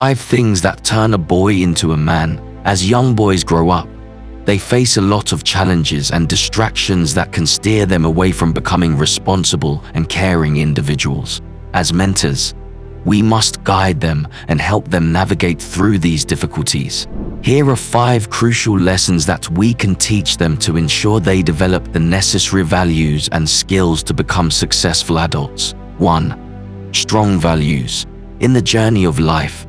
5 things that turn a boy into a man. As young boys grow up, they face a lot of challenges and distractions that can steer them away from becoming responsible and caring individuals. As mentors, we must guide them and help them navigate through these difficulties. Here are 5 crucial lessons that we can teach them to ensure they develop the necessary values and skills to become successful adults. 1. Strong values. In the journey of life,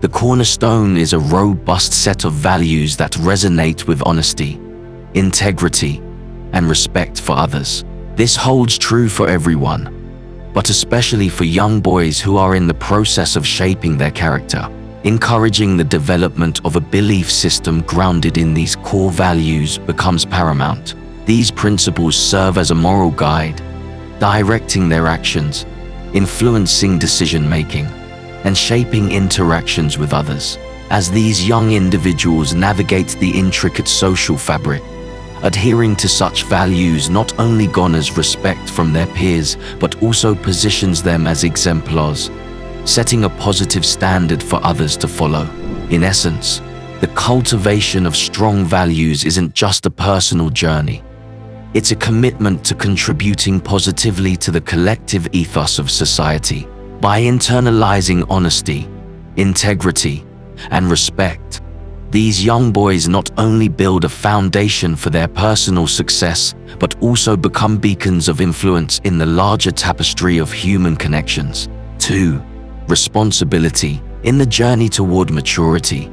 the cornerstone is a robust set of values that resonate with honesty, integrity, and respect for others. This holds true for everyone, but especially for young boys who are in the process of shaping their character. Encouraging the development of a belief system grounded in these core values becomes paramount. These principles serve as a moral guide, directing their actions, influencing decision-making, and shaping interactions with others. As these young individuals navigate the intricate social fabric, adhering to such values not only garners respect from their peers, but also positions them as exemplars, setting a positive standard for others to follow. In essence, the cultivation of strong values isn't just a personal journey. It's a commitment to contributing positively to the collective ethos of society. By internalizing honesty, integrity, and respect, these young boys not only build a foundation for their personal success, but also become beacons of influence in the larger tapestry of human connections. 2. Responsibility. In the journey toward maturity,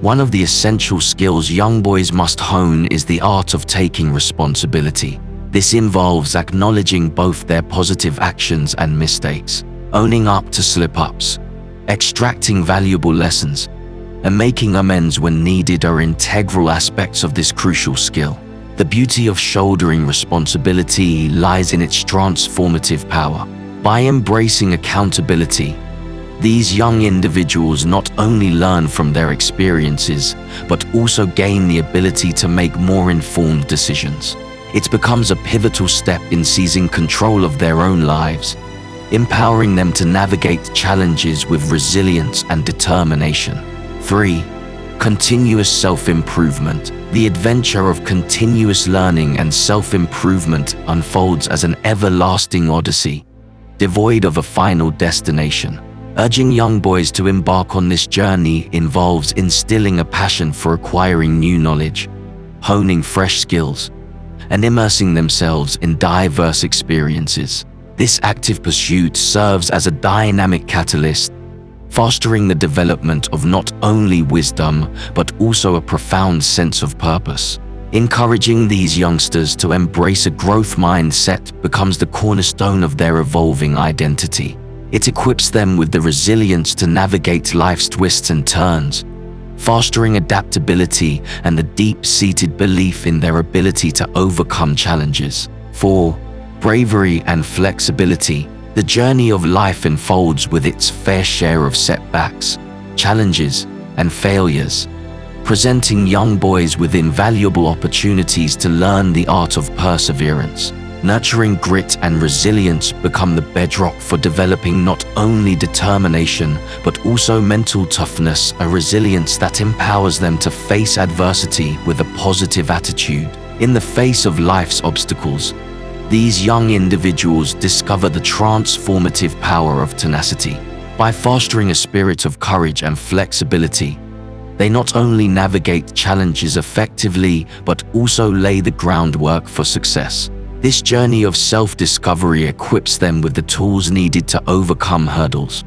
one of the essential skills young boys must hone is the art of taking responsibility. This involves acknowledging both their positive actions and mistakes, owning up to slip-ups, extracting valuable lessons, and making amends when needed are integral aspects of this crucial skill. The beauty of shouldering responsibility lies in its transformative power. By embracing accountability, these young individuals not only learn from their experiences, but also gain the ability to make more informed decisions. It becomes a pivotal step in seizing control of their own lives, empowering them to navigate challenges with resilience and determination. 3. Continuous self-improvement. The adventure of continuous learning and self-improvement unfolds as an everlasting odyssey, devoid of a final destination. Urging young boys to embark on this journey involves instilling a passion for acquiring new knowledge, honing fresh skills, and immersing themselves in diverse experiences. This active pursuit serves as a dynamic catalyst, fostering the development of not only wisdom, but also a profound sense of purpose. Encouraging these youngsters to embrace a growth mindset becomes the cornerstone of their evolving identity. It equips them with the resilience to navigate life's twists and turns, fostering adaptability and the deep-seated belief in their ability to overcome challenges. 4. Bravery and flexibility. The journey of life unfolds with its fair share of setbacks, challenges, and failures, presenting young boys with invaluable opportunities to learn the art of perseverance. Nurturing grit and resilience become the bedrock for developing not only determination, but also mental toughness, a resilience that empowers them to face adversity with a positive attitude. In the face of life's obstacles, these young individuals discover the transformative power of tenacity. By fostering a spirit of courage and flexibility, they not only navigate challenges effectively, but also lay the groundwork for success. This journey of self-discovery equips them with the tools needed to overcome hurdles,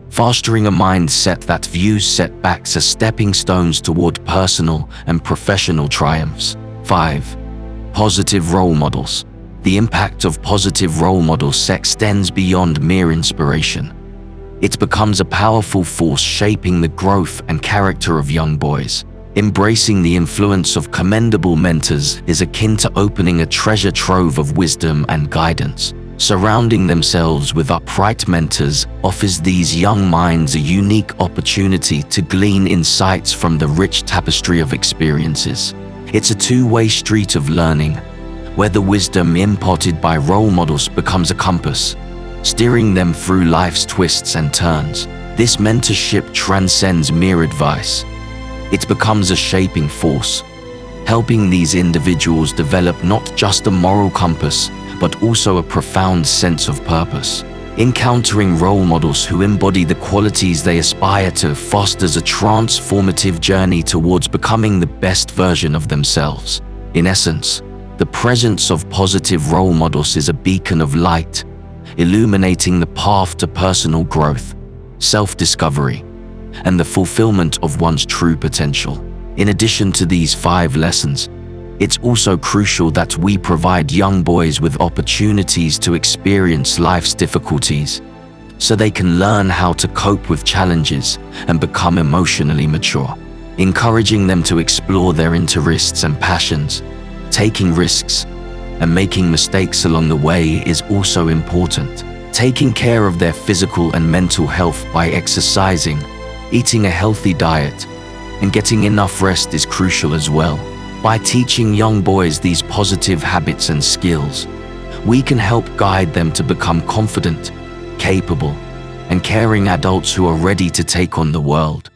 fostering a mindset that views setbacks as stepping stones toward personal and professional triumphs. 5. Positive role models. The impact of positive role models extends beyond mere inspiration. It becomes a powerful force shaping the growth and character of young boys. Embracing the influence of commendable mentors is akin to opening a treasure trove of wisdom and guidance. Surrounding themselves with upright mentors offers these young minds a unique opportunity to glean insights from the rich tapestry of experiences. It's a two-way street of learning, where the wisdom imparted by role models becomes a compass, steering them through life's twists and turns. This mentorship transcends mere advice. It becomes a shaping force, helping these individuals develop not just a moral compass, but also a profound sense of purpose. Encountering role models who embody the qualities they aspire to fosters a transformative journey towards becoming the best version of themselves. In essence, the presence of positive role models is a beacon of light, illuminating the path to personal growth, self-discovery, and the fulfillment of one's true potential. In addition to these 5 lessons, it's also crucial that we provide young boys with opportunities to experience life's difficulties, so they can learn how to cope with challenges and become emotionally mature. Encouraging them to explore their interests and passions, taking risks, and making mistakes along the way is also important. Taking care of their physical and mental health by exercising, eating a healthy diet, and getting enough rest is crucial as well. By teaching young boys these positive habits and skills, we can help guide them to become confident, capable, and caring adults who are ready to take on the world.